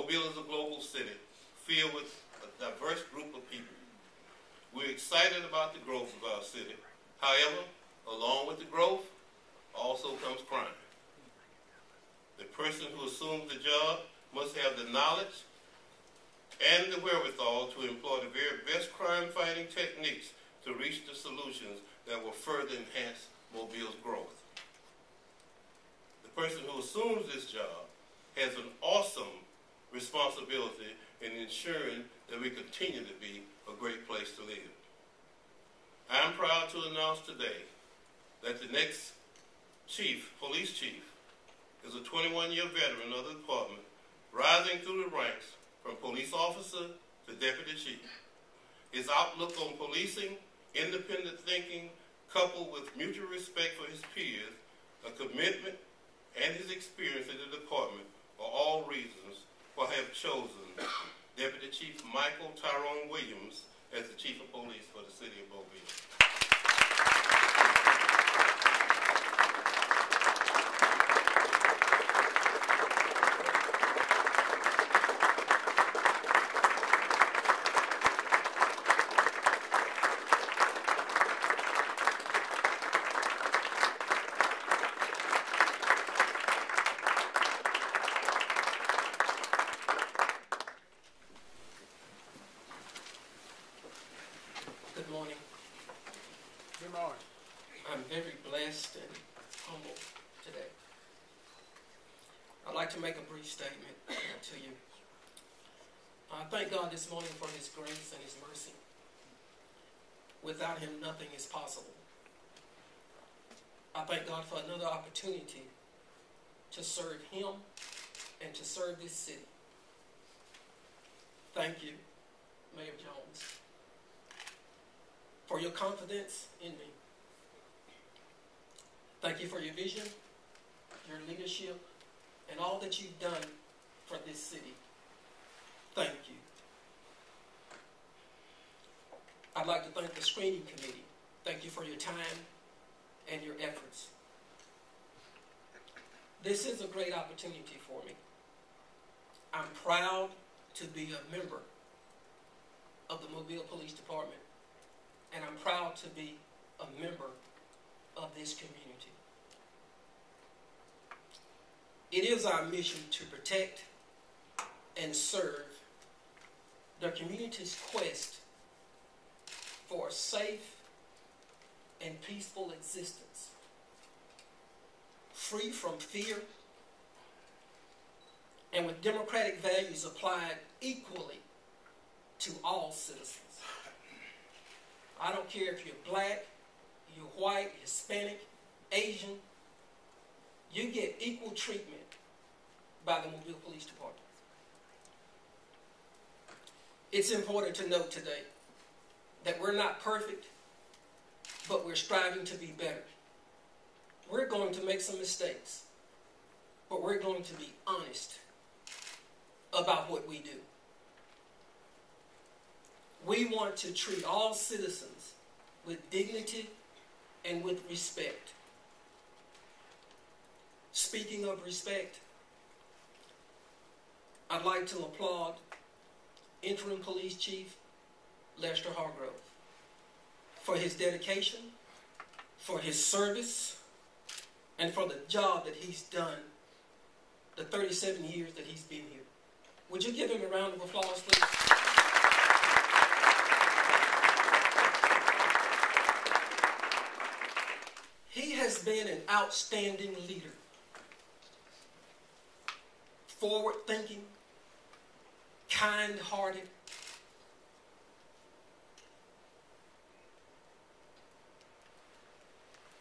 Mobile is a global city filled with a diverse group of people. We're excited about the growth of our city. However, along with the growth also comes crime. The person who assumes the job must have the knowledge and the wherewithal to employ the very best crime-fighting techniques to reach the solutions that will further enhance Mobile's growth. The person who assumes this job has an awesome responsibility in ensuring that we continue to be a great place to live. I am proud to announce today that the next police chief, is a 21-year veteran of the department, rising through the ranks from police officer to deputy chief. His outlook on policing, independent thinking, coupled with mutual respect for his peers, a commitment, and his experience in the department are all reasons why I have chosen Deputy Chief Michael Tyrone Williams as the Chief of Police for the City of Mobile. Good morning. Good morning. I'm very blessed and humbled today. I'd like to make a brief statement to you. I thank God this morning for His grace and His mercy. Without Him, nothing is possible. I thank God for another opportunity to serve Him and to serve this city. Thank you, Mayor Jones, for your confidence in me. Thank you for your vision, your leadership, and all that you've done for this city. Thank you. I'd like to thank the screening committee. Thank you for your time and your efforts. This is a great opportunity for me. I'm proud to be a member of the Mobile Police Department, and I'm proud to be a member of this community. It is our mission to protect and serve the community's quest for a safe and peaceful existence, free from fear, and with democratic values applied equally to all citizens. I don't care if you're black, you're white, Hispanic, Asian, you get equal treatment by the Mobile Police Department. It's important to note today that we're not perfect, but we're striving to be better. We're going to make some mistakes, but we're going to be honest about what we do. We want to treat all citizens with dignity and with respect. Speaking of respect, I'd like to applaud Interim Police Chief Lester Hargrove for his dedication, for his service, and for the job that he's done the 37 years that he's been here. Would you give him a round of applause, please? He has been an outstanding leader, forward-thinking, kind-hearted,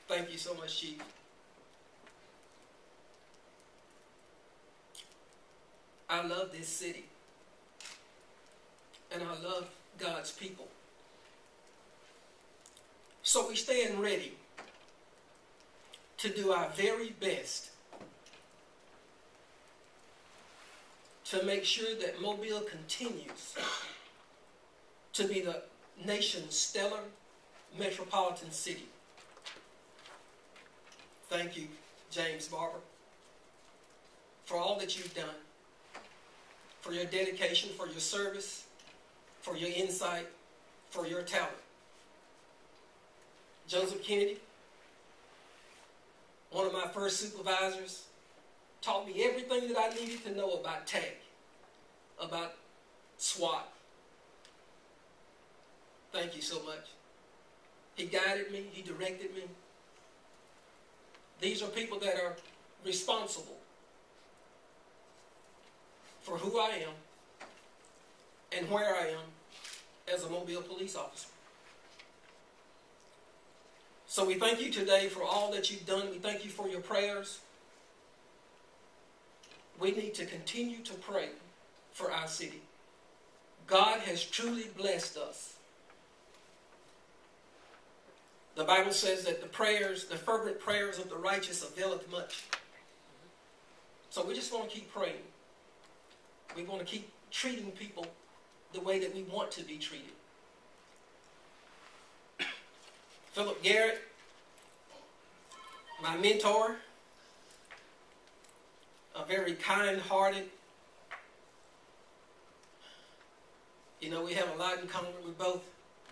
thank you so much, Chief. I love this city, and I love God's people. So we stand ready to do our very best to make sure that Mobile continues to be the nation's stellar metropolitan city. Thank you, James Barber, for all that you've done, for for your dedication, for your service, for your insight, for your talent. Joseph Kennedy, one of my first supervisors, taught me everything that I needed to know about TAG, about SWAT. Thank you so much. He guided me. He directed me. These are people that are responsible for who I am and where I am as a Mobile police officer. So we thank you today for all that you've done. We thank you for your prayers. We need to continue to pray for our city. God has truly blessed us. The Bible says that the fervent prayers of the righteous availeth much. So we just want to keep praying. We want to keep treating people the way that we want to be treated. Philip Garrett, my mentor, a very kind-hearted. You know, we have a lot in common. We both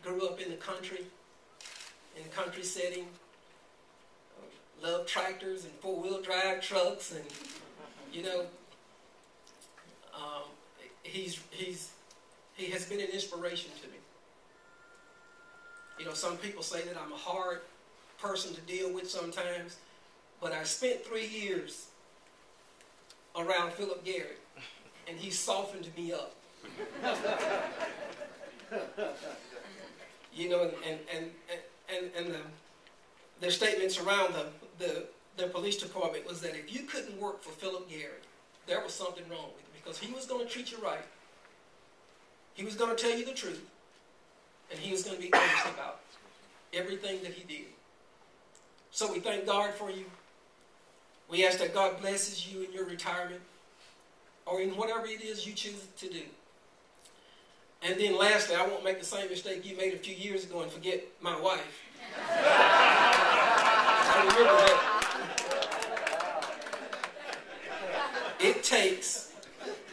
grew up in the country setting. Love tractors and four-wheel drive trucks, and you know, he has been an inspiration to me. You know, some people say that I'm a hard person to deal with sometimes, but I spent 3 years around Philip Garrett, and he softened me up. You know, and their statements around the police department was that if you couldn't work for Philip Garrett, there was something wrong with you, because he was going to treat you right. He was going to tell you the truth, and he was going to be honest about everything that he did. So we thank God for you. We ask that God blesses you in your retirement, or in whatever it is you choose to do. And then lastly, I won't make the same mistake you made a few years ago and forget my wife. I remember that. It takes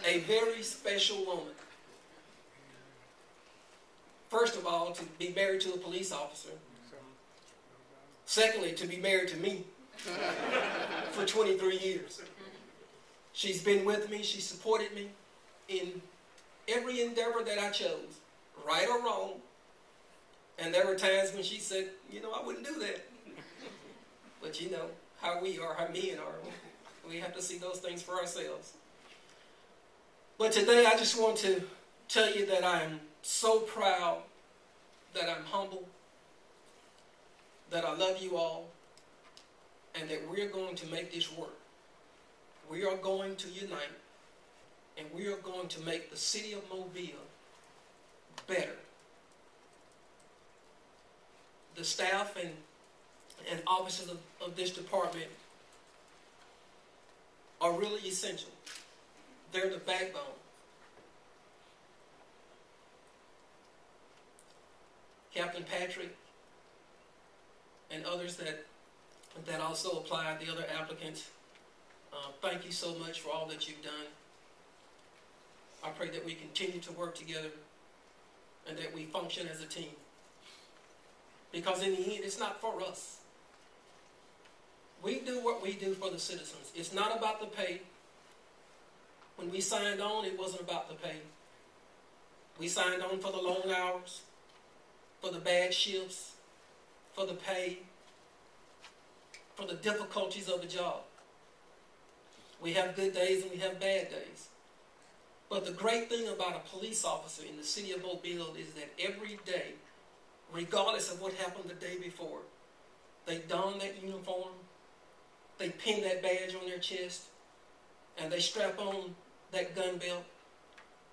a very special woman, first of all, to be married to a police officer. Secondly, to be married to me for 23 years. She's been with me. She supported me in every endeavor that I chose, right or wrong. And there were times when she said, you know, I wouldn't do that. But you know how we are, how men are. We have to see those things for ourselves. But today I just want to tell you that I am so proud, that I'm humble, that I love you all, and that we're going to make this work. We are going to unite, and we are going to make the city of Mobile better. The staff and officers of this department are really essential. They're the backbone. Captain Patrick and others that also applied, the other applicants, thank you so much for all that you've done. I pray that we continue to work together and that we function as a team. Because in the end, it's not for us. We do what we do for the citizens. It's not about the pay. When we signed on, it wasn't about the pay. We signed on for the long hours, for the bad shifts, for the pay, for the difficulties of the job. We have good days and we have bad days. But the great thing about a police officer in the city of Mobile is that every day, regardless of what happened the day before, they don that uniform, they pin that badge on their chest, and they strap on that gun belt,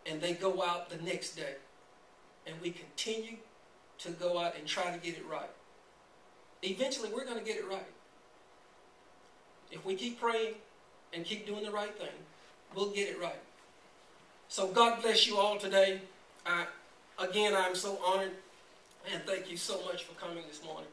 and they go out the next day. And we continue to go out and try to get it right. Eventually, we're going to get it right. If we keep praying and keep doing the right thing, we'll get it right. So God bless you all today. Again, I'm so honored, and thank you so much for coming this morning.